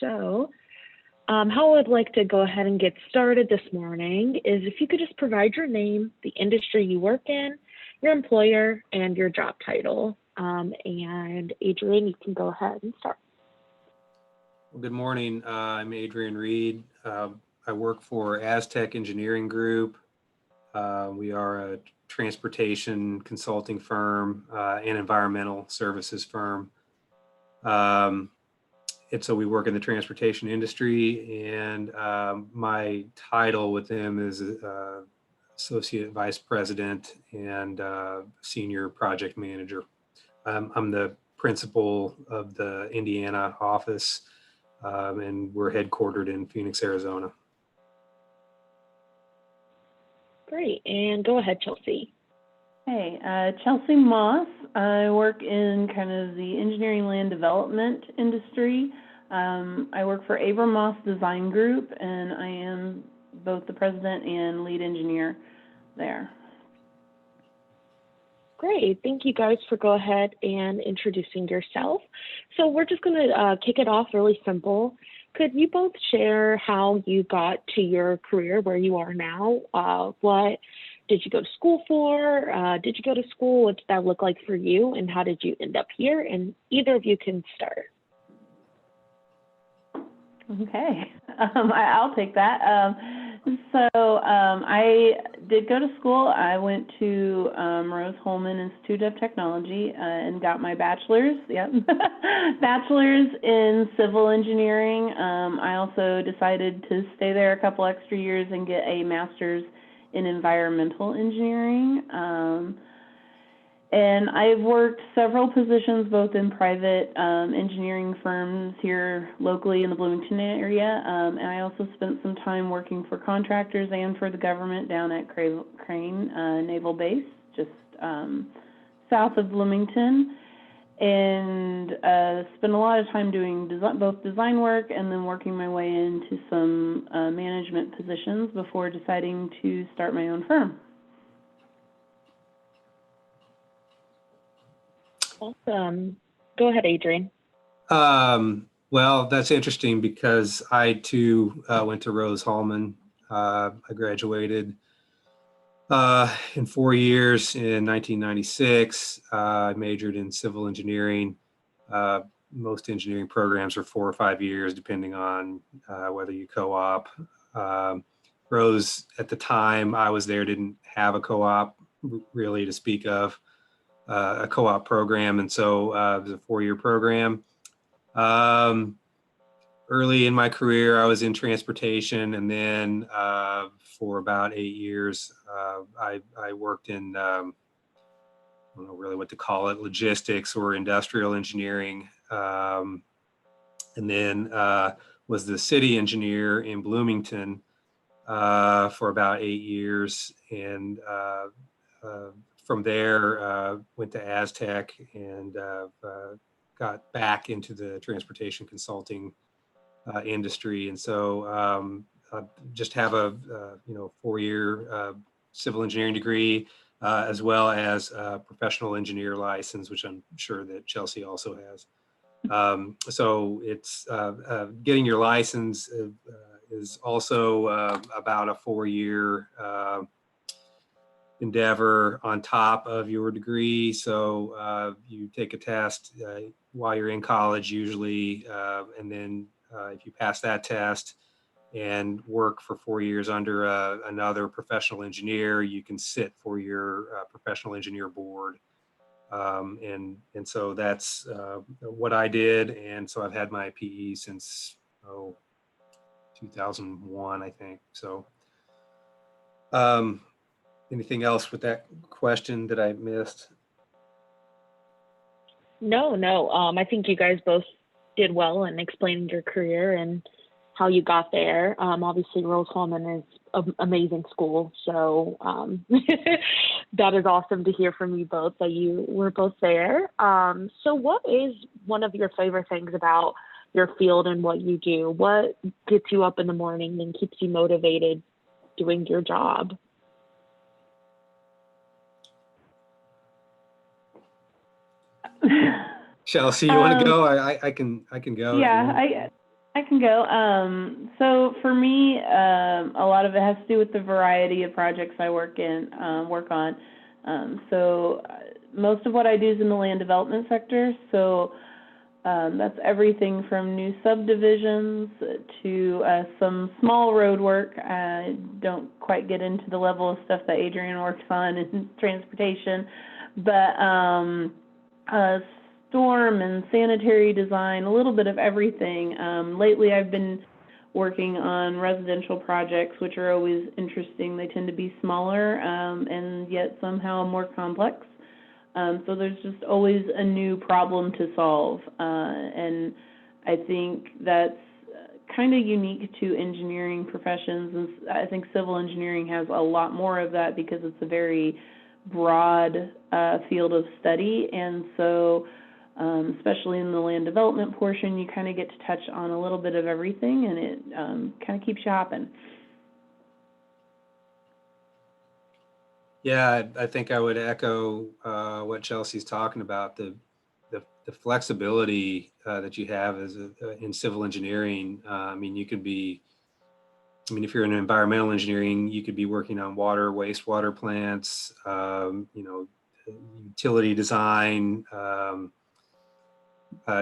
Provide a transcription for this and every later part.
So how I would like to go ahead and get started this morning is if you could just provide your name, the industry you work in, your employer, and your job title. And Adrian, you can go ahead and start. Well, good morning. I'm Adrian Reed. I work for AZTEC Engineering Group. We are a transportation consulting firm and environmental services firm. And so we work in the transportation industry, and my title with them is Associate Vice President and Senior Project Manager. I'm the principal of the Indiana office, and we're headquartered in Phoenix, Arizona. Great, and go ahead, Chelsey. Hey, Chelsey Moss. I work in kind of the engineering land development industry. I work for Abram-Moss Design Group, and I am both the president and lead engineer there. Great, thank you guys for go ahead and introducing yourself. So we're just going to kick it off really simple. Could you both share how you got to your career where you are now? What did you go to school for? Did you go to school? What did that look like for you? And how did you end up here? And either of you can start. Okay, I'll take that. I did go to school. I went to Rose-Hulman Institute of Technology and got my bachelor's. Yep, bachelor's in civil engineering. I also decided to stay there a couple extra years and get a master's in environmental engineering. And I've worked several positions, both in private engineering firms here locally in the Bloomington area, and I also spent some time working for contractors and for the government down at Crane Naval Base, just south of Bloomington, and spent a lot of time doing both design work and then working my way into some management positions before deciding to start my own firm. Awesome. Go ahead, Adrian. Well, that's interesting because I too went to Rose-Hulman. I graduated in 4 years in 1996. I majored in civil engineering. Most engineering programs are 4 or 5 years, depending on whether you co-op. Rose, at the time I was there, didn't have a co-op really to speak of. A co-op program, and so it was a 4-year program. Early in my career, I was in transportation, and then for about 8 years, I worked in, I don't know really what to call it, logistics or industrial engineering, and then was the city engineer in Bloomington for about 8 years, and from there, went to AZTEC and got back into the transportation consulting industry. And so I just have a 4-year civil engineering degree, as well as a professional engineer license, which I'm sure that Chelsey also has. So it's getting your license is also about a 4-year endeavor on top of your degree. So you take a test while you're in college usually, and then if you pass that test and work for 4 years under another professional engineer, you can sit for your professional engineer board. And so that's what I did. And so I've had my PE since 2001, I think. So anything else with that question that I missed? No. I think you guys both did well in explaining your career and how you got there. Obviously, Rose-Hulman is an amazing school, so that is awesome to hear from you both that you were both there. So what is one of your favorite things about your field and what you do? What gets you up in the morning and keeps you motivated doing your job? Chelsey, you want to go? I can go. Yeah, I can go. So for me, a lot of it has to do with the variety of projects I work on. So most of what I do is in the land development sector. So that's everything from new subdivisions to some small road work. I don't quite get into the level of stuff that Adrian works on in transportation, but storm and sanitary design, a little bit of everything. Lately I've been working on residential projects, which are always interesting. They tend to be smaller and yet somehow more complex. So there's just always a new problem to solve. And I think that's kind of unique to engineering professions. And I think civil engineering has a lot more of that because it's a very broad field of study. And so especially in the land development portion, you kind of get to touch on a little bit of everything, and it kind of keeps you hopping. Yeah, I think I would echo what Chelsea's talking about, the flexibility that you have in civil engineering. I mean, if you're in environmental engineering, you could be working on water, wastewater plants, utility design,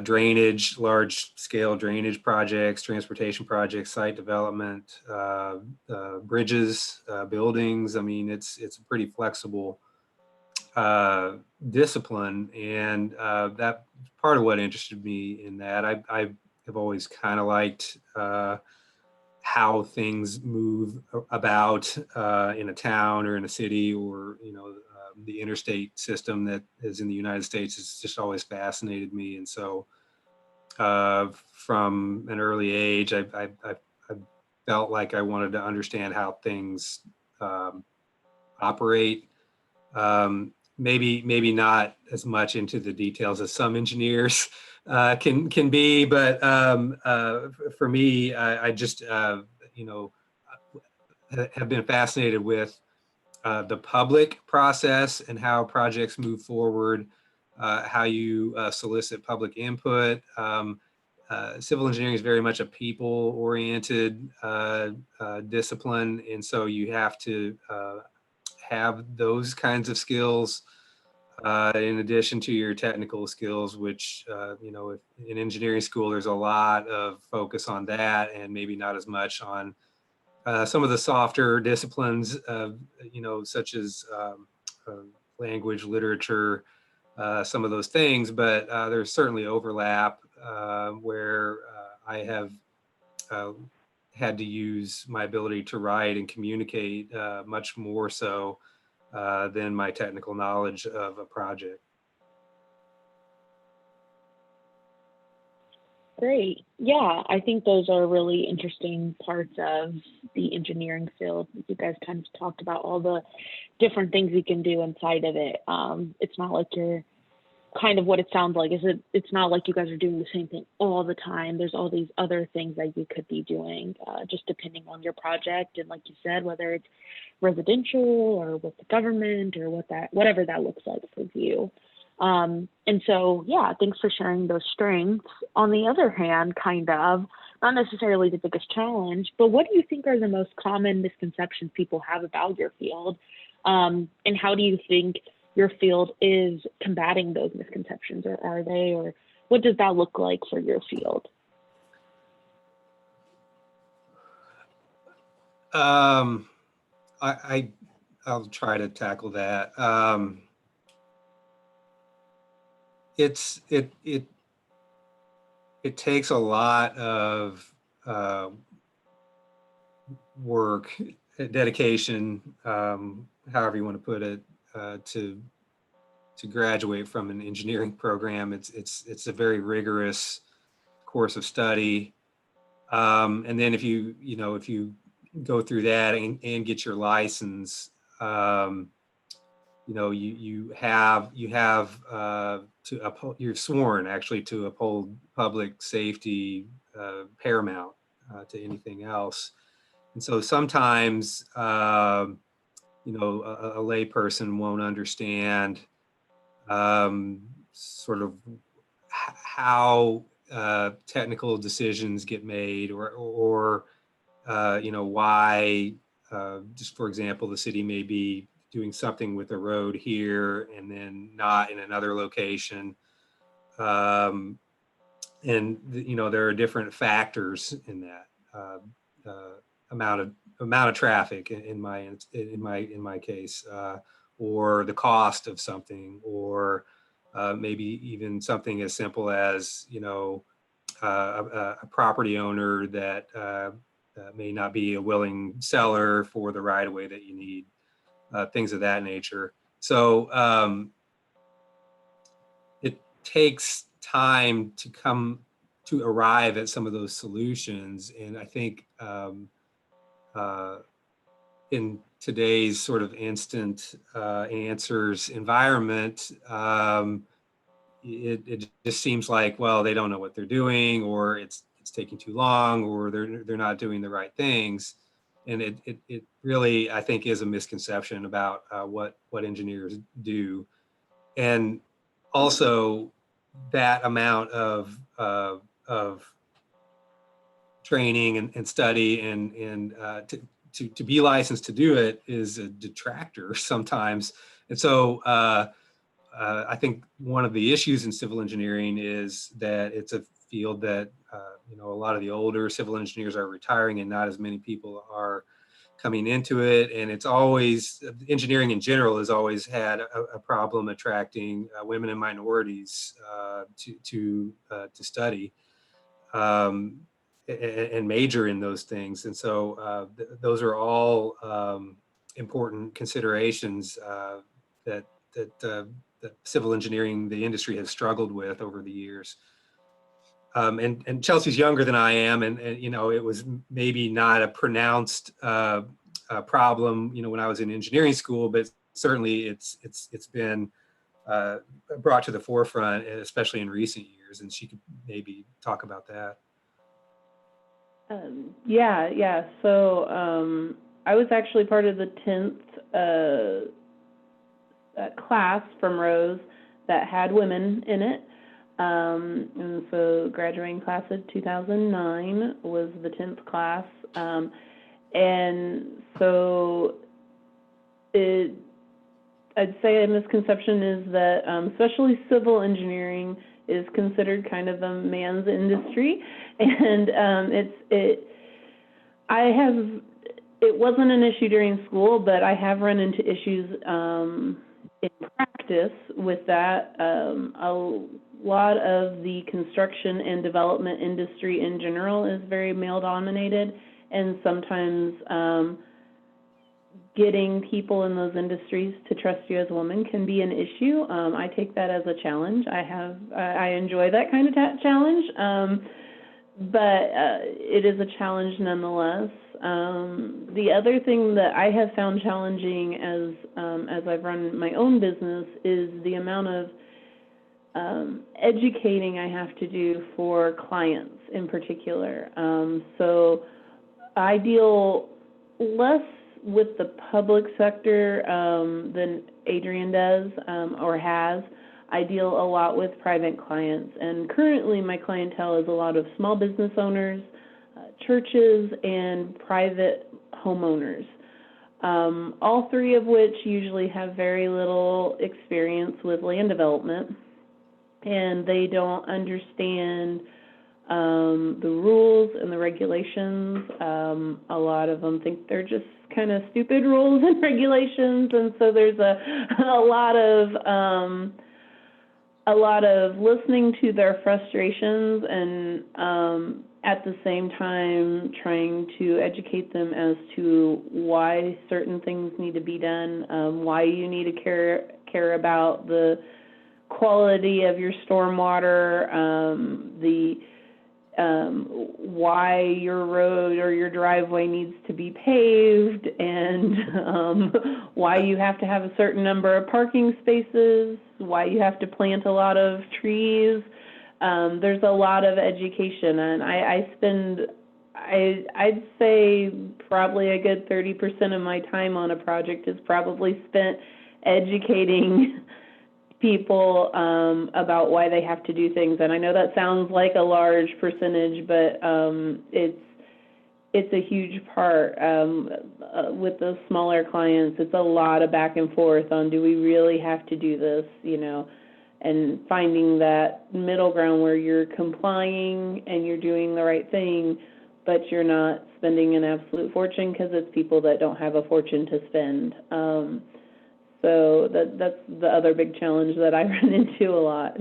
drainage, large scale drainage projects, transportation projects, site development, bridges, buildings. I mean, it's a pretty flexible discipline, and that part of what interested me in that. I have always kind of liked how things move about in a town or in a city, or the interstate system that is in the United States has just always fascinated me. And so from an early age, I felt like I wanted to understand how things operate. Maybe not as much into the details as some engineers can be, but for me, I just have been fascinated with the public process and how projects move forward, how you solicit public input. Civil engineering is very much a people-oriented discipline, and so you have to have those kinds of skills in addition to your technical skills, which, if in engineering school, there's a lot of focus on that and maybe not as much on some of the softer disciplines, such as language, literature, some of those things, but there's certainly overlap where I have had to use my ability to write and communicate much more so than my technical knowledge of a project. Great. Yeah, I think those are really interesting parts of the engineering field. You guys kind of talked about all the different things you can do inside of it. It's not like you're kind of what it sounds like. It's not like you guys are doing the same thing all the time. There's all these other things that you could be doing, just depending on your project. And like you said, whether it's residential or with the government or whatever that looks like for you. And so, yeah, thanks for sharing those strengths. On the other hand, kind of, not necessarily the biggest challenge, but what do you think are the most common misconceptions people have about your field? And how do you think your field is combating those misconceptions, or are they, or what does that look like for your field? I'll try to tackle that. It takes a lot of work, dedication, however you want to put it, to graduate from an engineering program. It's a very rigorous course of study, and then if you go through that and get your license, you have to uphold, you're sworn actually to uphold public safety paramount to anything else. And so sometimes, a lay person won't understand sort of how technical decisions get made, or why, just for example, the city may be doing something with a road here and then not in another location. And there are different factors in that, amount of traffic in my case, or the cost of something, or maybe even something as simple as a property owner that may not be a willing seller for the right of way that you need, things of that nature. So it takes time to arrive at some of those solutions. And I think in today's sort of instant answers environment, it just seems like, well, they don't know what they're doing, or it's taking too long, or they're not doing the right things. And it really, I think, is a misconception about what engineers do. And also that amount of training and study and to be licensed to do it is a detractor sometimes. And so I think one of the issues in civil engineering is that it's a field that a lot of the older civil engineers are retiring, and not as many people are coming into it. And it's always, engineering in general has always had a problem attracting women and minorities to study and major in those things. And so those are all important considerations that civil engineering, the industry, has struggled with over the years. And Chelsea's younger than I am, and it was maybe not a pronounced problem, when I was in engineering school, but certainly it's been brought to the forefront, especially in recent years. And she could maybe talk about that. Yeah. So I was actually part of the 10th class from Rose that had women in it. And so graduating class of 2009 was the 10th class. And so I'd say a misconception is that especially civil engineering is considered kind of a man's industry. And it wasn't an issue during school, but I have run into issues in practice with that. A lot of the construction and development industry in general is very male-dominated, and sometimes getting people in those industries to trust you as a woman can be an issue. I take that as a challenge. I enjoy that kind of challenge, but it is a challenge nonetheless. The other thing that I have found challenging as I've run my own business is the amount of educating I have to do for clients in particular. So I deal less with the public sector than Adrian does or has. I deal a lot with private clients, and currently my clientele is a lot of small business owners, churches, and private homeowners, all three of which usually have very little experience with land development, and they don't understand the rules and the regulations. A lot of them think they're just kind of stupid rules and regulations, and so there's a lot of listening to their frustrations and at the same time trying to educate them as to why certain things need to be done, why you need to care about the quality of your stormwater, why your road or your driveway needs to be paved, and why you have to have a certain number of parking spaces, why you have to plant a lot of trees. There's a lot of education, and I'd say probably a good 30% of my time on a project is probably spent educating people about why they have to do things. And I know that sounds like a large percentage, but it's a huge part. With those smaller clients, it's a lot of back and forth on, do we really have to do this, you know, and finding that middle ground where you're complying and you're doing the right thing, but you're not spending an absolute fortune, because it's people that don't have a fortune to spend. So that's the other big challenge that I run into a lot.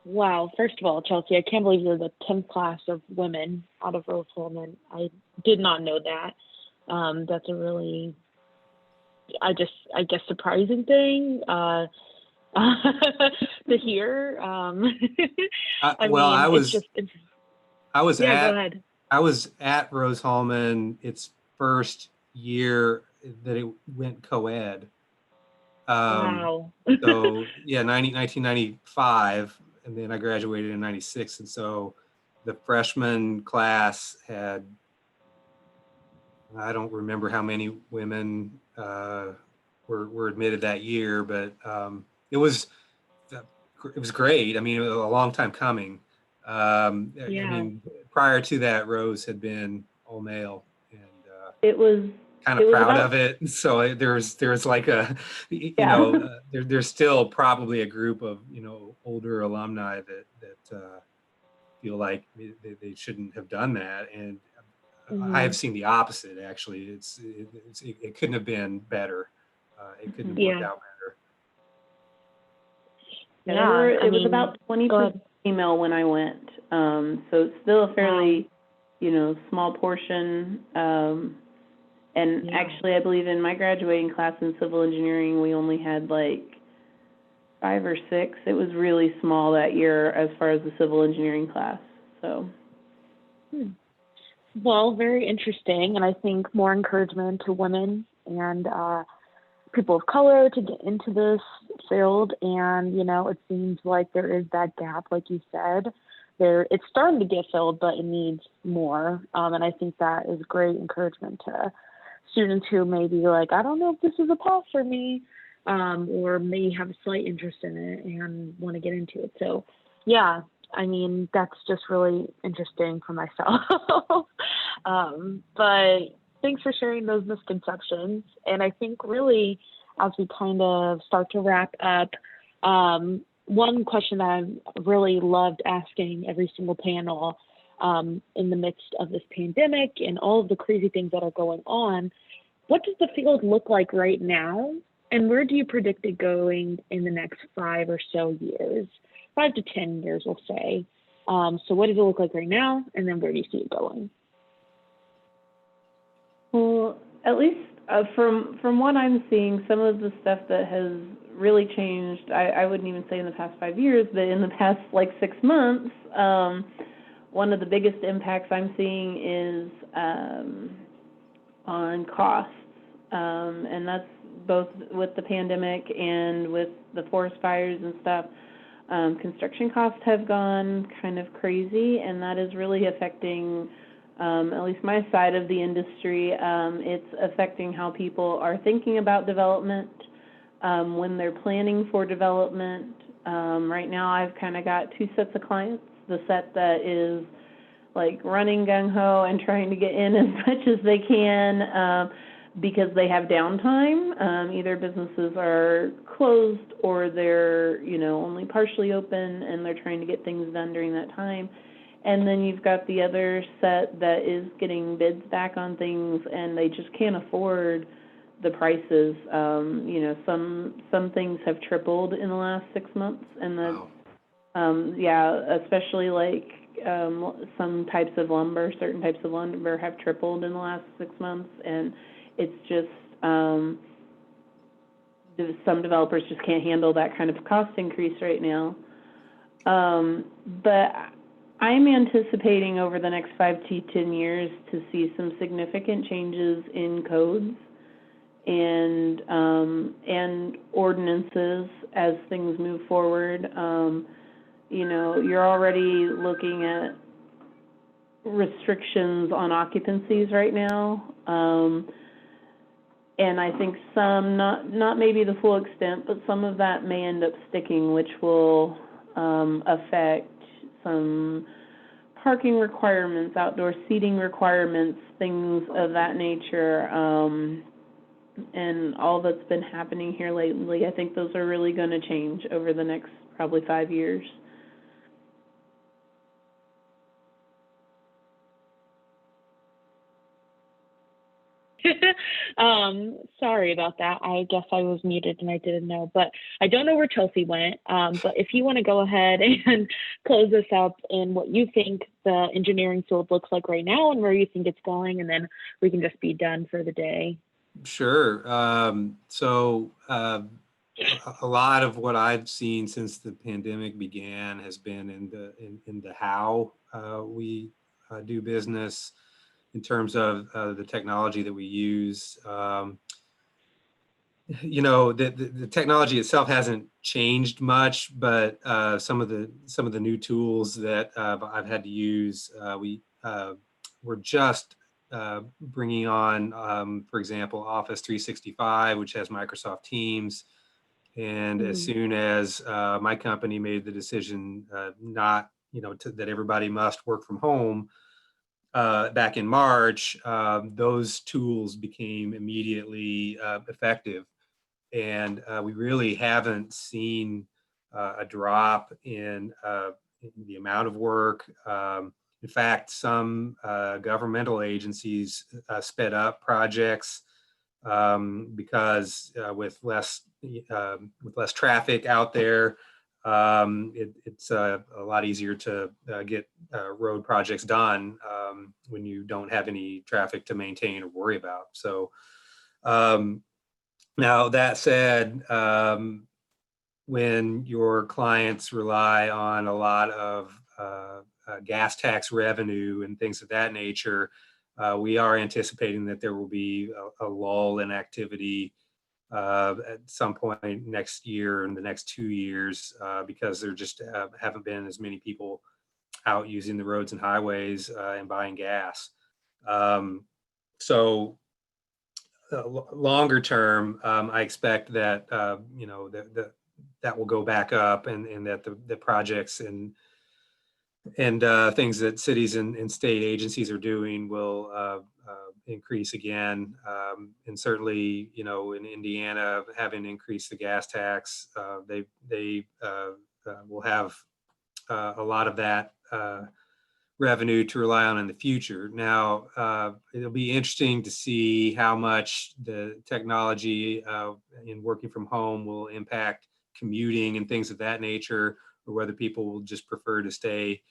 Wow. First of all, Chelsea, I can't believe you're the 10th class of women out of Rose-Hulman. I did not know that. That's a really, I guess, surprising thing to hear. Well, it's just, I was yeah, at go ahead. I was at Rose-Hulman its first year that it went co-ed. Wow. So yeah, 1995, and then I graduated in 96, and so the freshman class had, I don't remember how many women were admitted that year, but it was great. I mean, it was a long time coming. I Yeah. mean, prior to that, Rose had been all male, and It was kind of proud of it. So there's like a, you Yeah. know, there's still probably a group of, you know, older alumni that feel like they shouldn't have done that, and I have seen the opposite. Actually, it couldn't have been better. It couldn't have worked out better. Yeah, it was about 20% female when I went, so it's still a fairly, you know, small portion. And actually, I believe in my graduating class in civil engineering, we only had like 5 or 6. It was really small that year as far as the civil engineering class. So. Well, very interesting, and I think more encouragement to women and people of color to get into this field. And, you know, it seems like there is that gap, like you said. It's starting to get filled, but it needs more. And I think that is great encouragement to students who may be like, I don't know if this is a path for me, or may have a slight interest in it and want to get into it. So, yeah, I mean, that's just really interesting for myself. But thanks for sharing those misconceptions. And I think really, as we kind of start to wrap up, one question that I've really loved asking every single panel in the midst of this pandemic and all of the crazy things that are going on, what does the field look like right now? And where do you predict it going in the next 5 or so years? 5 to 10 years, we'll say. So what does it look like right now? And then where do you see it going? Well, at least from what I'm seeing, some of the stuff that has really changed, I wouldn't even say in the past 5 years, but in the past like 6 months, one of the biggest impacts I'm seeing is on costs, and that's both with the pandemic and with the forest fires and stuff. Construction costs have gone kind of crazy, and that is really affecting at least my side of the industry. It's affecting how people are thinking about development, when they're planning for development. Right now I've kind of got 2 sets of clients. The set that is like running gung-ho and trying to get in as much as they can because they have downtime. Either businesses are closed or they're, you know, only partially open, and they're trying to get things done during that time. And then you've got the other set that is getting bids back on things, and they just can't afford the prices. You know, some things have tripled in the last 6 months, and that's, especially like some types of lumber, certain types of lumber have tripled in the last 6 months, and it's just some developers just can't handle that kind of cost increase right now. But I'm anticipating over the next 5 to 10 years to see some significant changes in codes and ordinances as things move forward. You know, you're already looking at restrictions on occupancies right now, And I think some, not maybe the full extent, but some of that may end up sticking, which will affect some parking requirements, outdoor seating requirements, things of that nature, and all that's been happening here lately. I think those are really going to change over the next probably 5 years. Sorry about that. I guess I was muted and I didn't know, but I don't know where Chelsea went. But if you want to go ahead and close this up in what you think the engineering field looks like right now and where you think it's going, and then we can just be done for the day. Sure. A lot of what I've seen since the pandemic began has been in the how we do business in terms of the technology that we use. The technology itself hasn't changed much, but some of the new tools that I've had to use, we're just bringing on, for example, Office 365, which has Microsoft Teams. And as soon as my company made the decision that everybody must work from home back in March, those tools became immediately effective. And we really haven't seen a drop in the amount of work. In fact, some governmental agencies sped up projects because with less traffic out there, it's a lot easier to get road projects done when you don't have any traffic to maintain or worry about. So now that said, when your clients rely on a lot of gas tax revenue and things of that nature, we are anticipating that there will be a lull in activity at some point next year and the next 2 years because there just haven't been as many people out using the roads and highways and buying gas. Longer term, I expect that that will go back up, and that the projects and things that cities and state agencies are doing will increase again. And certainly, in Indiana, having increased the gas tax, they will have a lot of that revenue to rely on in the future. Now, it'll be interesting to see how much the technology in working from home will impact commuting and things of that nature, or whether people will just prefer to stay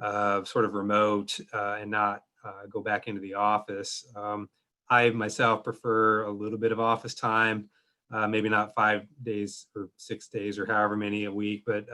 sort of remote and not go back into the office. I myself prefer a little bit of office time, maybe not 5 days or 6 days or however many a week, but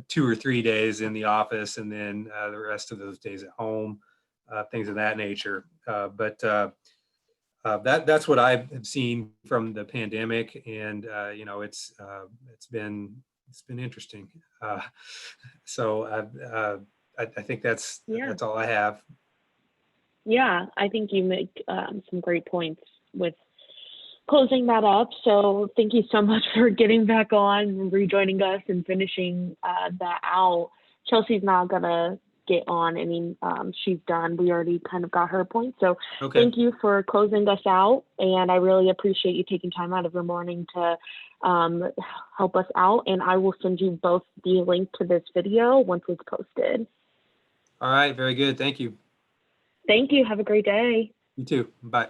2 or 3 days in the office and then the rest of those days at home, things of that nature. But that's what I've seen from the pandemic, and it's been interesting. So I think that's all I have. Yeah, I think you make some great points with closing that up. So thank you so much for getting back on and rejoining us and finishing that out. Chelsea's not gonna get on. I mean, she's done. We already kind of got her point. So Okay. Thank you for closing us out. And I really appreciate you taking time out of your morning to help us out. And I will send you both the link to this video once it's posted. All right. Very good. Thank you. Thank you. Have a great day. You too. Bye.